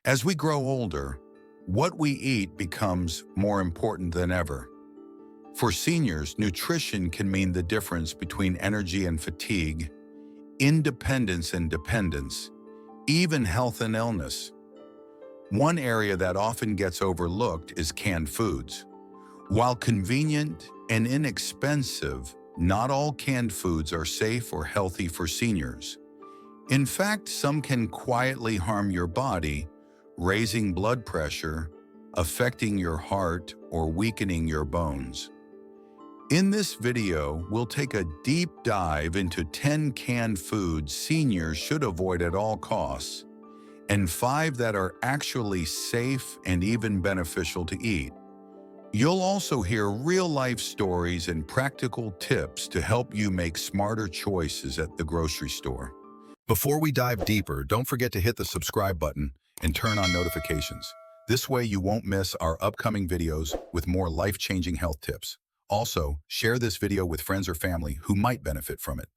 As we grow older, what we eat becomes more important than ever. For seniors, nutrition can mean the difference between energy and fatigue, independence and dependence, even health and illness. One area that often gets overlooked is canned foods. While convenient and inexpensive, not all canned foods are safe or healthy for seniors. In fact, some can quietly harm your body, raising blood pressure, affecting your heart, or weakening your bones. In this video, we'll take a deep dive into 10 canned foods seniors should avoid at all costs, and 5 that are actually safe and even beneficial to eat. You'll also hear real-life stories and practical tips to help you make smarter choices at the grocery store. Before we dive deeper, don't forget to hit the subscribe button and turn on notifications. This way you won't miss our upcoming videos with more life-changing health tips. Also, share this video with friends or family who might benefit from it.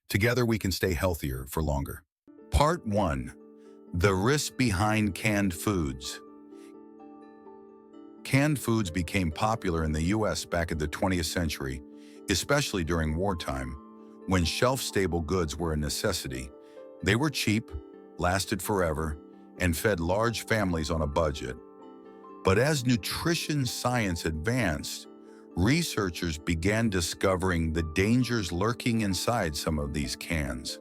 Together we can stay healthier for longer. Part 1. The risk behind canned foods. Canned foods became popular in the U.S. back in the 20th century, especially during wartime, when shelf-stable goods were a necessity. They were cheap, lasted forever, and fed large families on a budget. But as nutrition science advanced, researchers began discovering the dangers lurking inside some of these cans.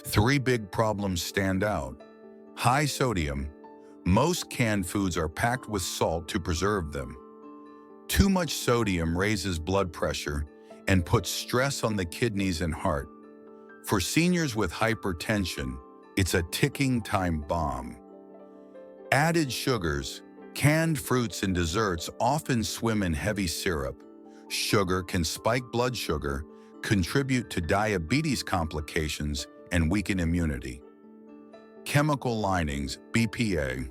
3 big problems stand out. High sodium. Most canned foods are packed with salt to preserve them. Too much sodium raises blood pressure and puts stress on the kidneys and heart. For seniors with hypertension, it's a ticking time bomb. Added sugars. Canned fruits and desserts often swim in heavy syrup. Sugar can spike blood sugar, contribute to diabetes complications, and weaken immunity. Chemical linings, BPA.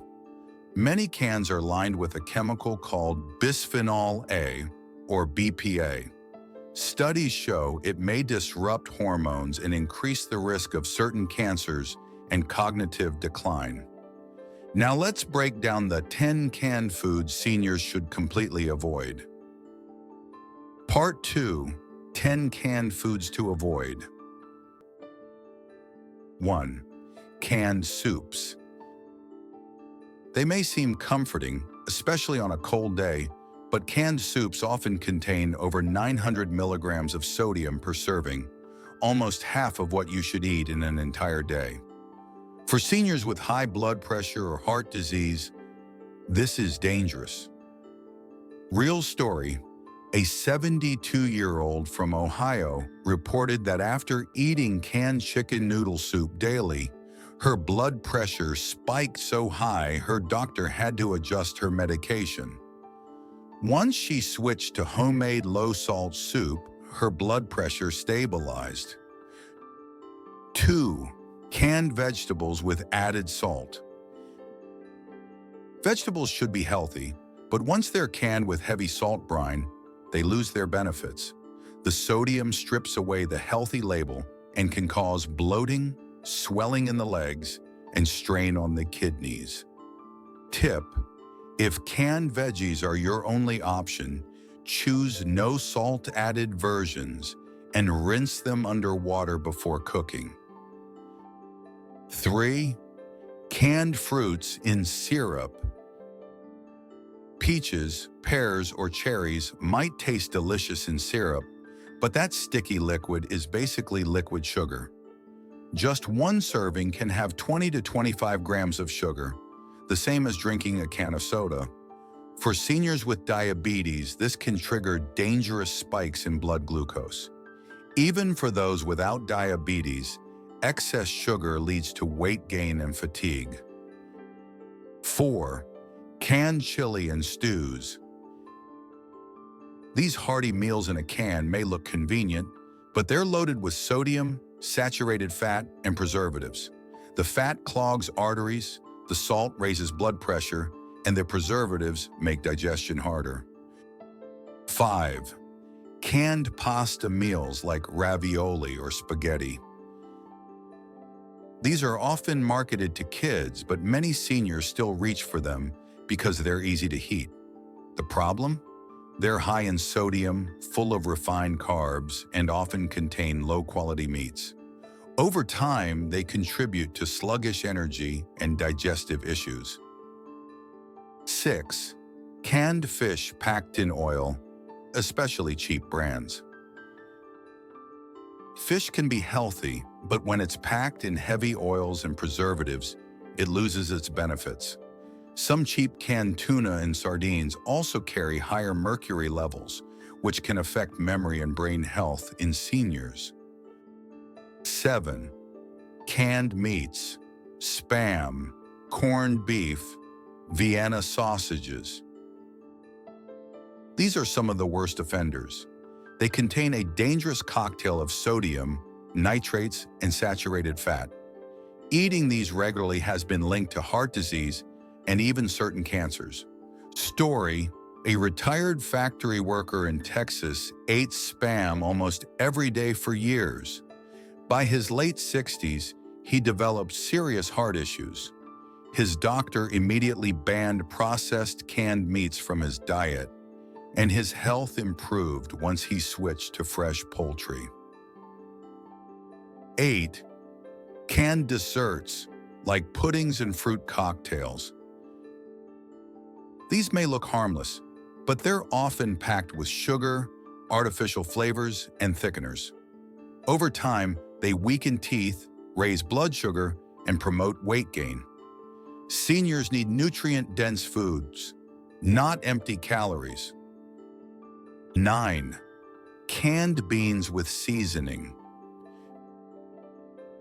Many cans are lined with a chemical called bisphenol A, or BPA. Studies show it may disrupt hormones and increase the risk of certain cancers and cognitive decline. Now let's break down the 10 canned foods seniors should completely avoid. Part 2. 10 canned foods to avoid. 1. Canned soups. They may seem comforting, especially on a cold day, but canned soups often contain over 900 milligrams of sodium per serving, almost half of what you should eat in an entire day. For seniors with high blood pressure or heart disease, this is dangerous. Real story, a 72-year-old from Ohio reported that after eating canned chicken noodle soup daily, her blood pressure spiked so high her doctor had to adjust her medication. Once she switched to homemade low-salt soup, her blood pressure stabilized. 2. Canned vegetables with added salt. Vegetables should be healthy, but once they're canned with heavy salt brine, they lose their benefits. The sodium strips away the healthy label and can cause bloating, swelling in the legs, and strain on the kidneys. Tip: if canned veggies are your only option, choose no salt added versions and rinse them under water before cooking. 3. Canned fruits in syrup. Peaches, pears, or cherries might taste delicious in syrup, but that sticky liquid is basically liquid sugar. Just one serving can have 20 to 25 grams of sugar, the same as drinking a can of soda. For seniors with diabetes, this can trigger dangerous spikes in blood glucose. Even for those without diabetes, excess sugar leads to weight gain and fatigue. 4. Canned chili and stews. These hearty meals in a can may look convenient, but they're loaded with sodium, saturated fat, and preservatives. The fat clogs arteries, the salt raises blood pressure, and the preservatives make digestion harder. 5. Canned pasta meals like ravioli or spaghetti. These are often marketed to kids, but many seniors still reach for them because they're easy to heat. The problem? They're high in sodium, full of refined carbs, and often contain low-quality meats. Over time, they contribute to sluggish energy and digestive issues. 6. Canned fish packed in oil, especially cheap brands. Fish can be healthy, but when it's packed in heavy oils and preservatives, it loses its benefits. Some cheap canned tuna and sardines also carry higher mercury levels, which can affect memory and brain health in seniors. 7. Canned meats, Spam, corned beef, Vienna sausages. These are some of the worst offenders. They contain a dangerous cocktail of sodium, nitrates, and saturated fat. Eating these regularly has been linked to heart disease and even certain cancers. Story: a retired factory worker in Texas ate Spam almost every day for years. By his late 60s, he developed serious heart issues. His doctor immediately banned processed canned meats from his diet, and his health improved once he switched to fresh poultry. 8. Canned desserts, like puddings and fruit cocktails. These may look harmless, but they're often packed with sugar, artificial flavors, and thickeners. Over time, they weaken teeth, raise blood sugar, and promote weight gain. Seniors need nutrient-dense foods, not empty calories. 9. Canned beans with seasoning.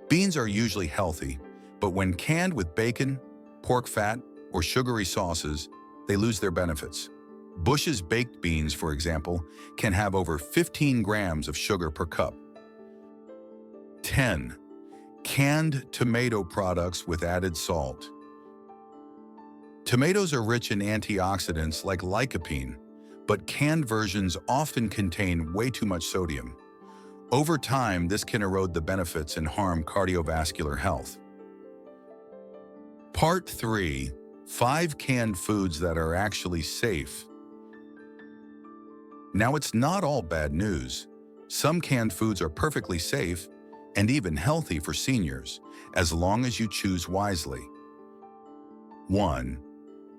Beans are usually healthy, but when canned with bacon, pork fat, or sugary sauces, they lose their benefits. Bush's baked beans, for example, can have over 15 grams of sugar per cup. 10. Canned tomato products with added salt. Tomatoes are rich in antioxidants like lycopene, but canned versions often contain way too much sodium. Over time, this can erode the benefits and harm cardiovascular health. Part 3. 5 canned foods that are actually safe. Now, it's not all bad news. Some canned foods are perfectly safe and even healthy for seniors, as long as you choose wisely. 1.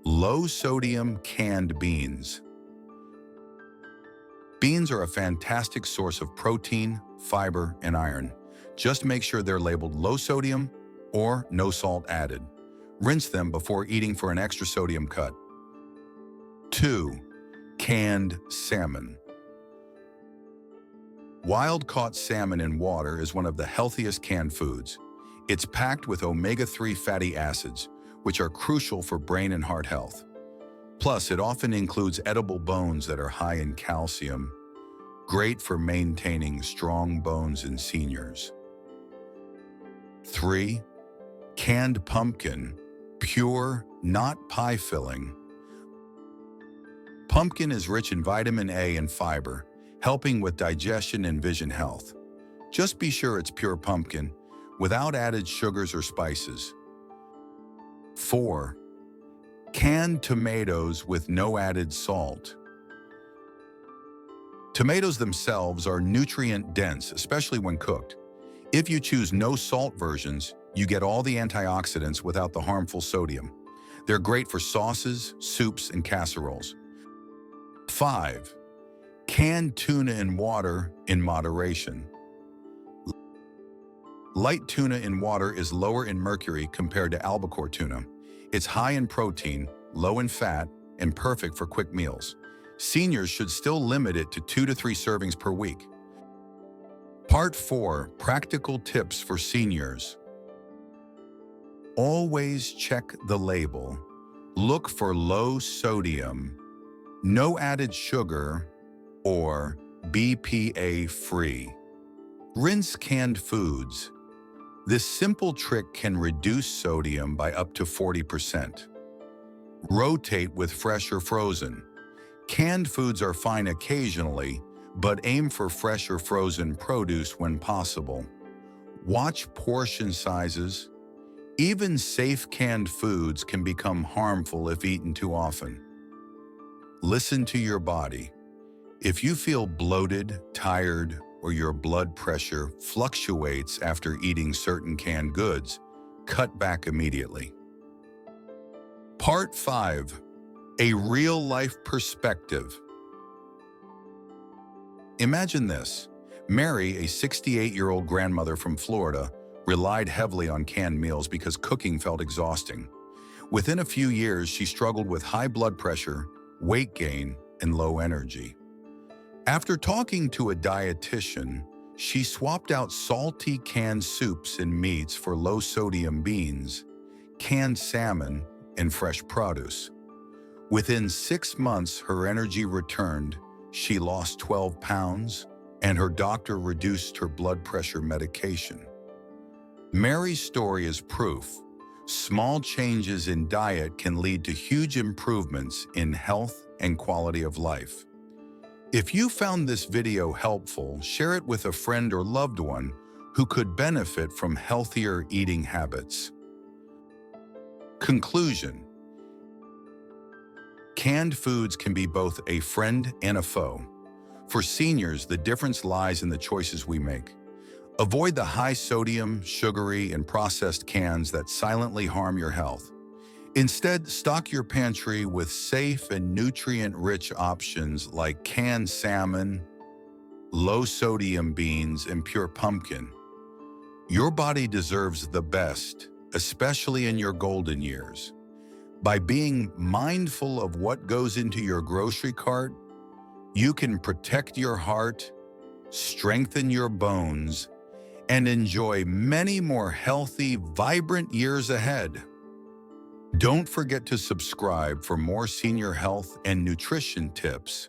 Low-sodium canned beans. Beans are a fantastic source of protein, fiber, and iron. Just make sure they're labeled low sodium or no salt added. Rinse them before eating for an extra sodium cut. 2. Canned salmon. Wild-caught salmon in water is one of the healthiest canned foods. It's packed with omega-3 fatty acids, which are crucial for brain and heart health. Plus, it often includes edible bones that are high in calcium, great for maintaining strong bones in seniors. 3. Canned pumpkin, pure, not pie filling. Pumpkin is rich in vitamin A and fiber, helping with digestion and vision health. Just be sure it's pure pumpkin, without added sugars or spices. 4. Canned tomatoes with no added salt. Tomatoes themselves are nutrient-dense, especially when cooked. If you choose no-salt versions, you get all the antioxidants without the harmful sodium. They're great for sauces, soups, and casseroles. 5. Canned tuna in water in moderation. Light tuna in water is lower in mercury compared to albacore tuna. It's high in protein, low in fat, and perfect for quick meals. Seniors should still limit it to 2 to 3 servings per week. Part 4. Practical tips for seniors. Always check the label. Look for low sodium, no added sugar, or BPA-free. Rinse canned foods. This simple trick can reduce sodium by up to 40%. Rotate with fresh or frozen. Canned foods are fine occasionally, but aim for fresh or frozen produce when possible. Watch portion sizes. Even safe canned foods can become harmful if eaten too often. Listen to your body. If you feel bloated, tired, or your blood pressure fluctuates after eating certain canned goods, cut back immediately. Part 5. A real-life perspective. Imagine this. Mary, a 68-year-old grandmother from Florida, relied heavily on canned meals because cooking felt exhausting. Within a few years, she struggled with high blood pressure, weight gain, and low energy. After talking to a dietitian, she swapped out salty canned soups and meats for low-sodium beans, canned salmon, and fresh produce. Within 6 months, her energy returned, she lost 12 pounds, and her doctor reduced her blood pressure medication. Mary's story is proof. Small changes in diet can lead to huge improvements in health and quality of life. If you found this video helpful, share it with a friend or loved one who could benefit from healthier eating habits. Conclusion: canned foods can be both a friend and a foe. For seniors, the difference lies in the choices we make. Avoid the high sodium, sugary, and processed cans that silently harm your health. Instead, stock your pantry with safe and nutrient-rich options like canned salmon, low-sodium beans, and pure pumpkin. Your body deserves the best, especially in your golden years. By being mindful of what goes into your grocery cart, you can protect your heart, strengthen your bones, and enjoy many more healthy, vibrant years ahead. Don't forget to subscribe for more senior health and nutrition tips.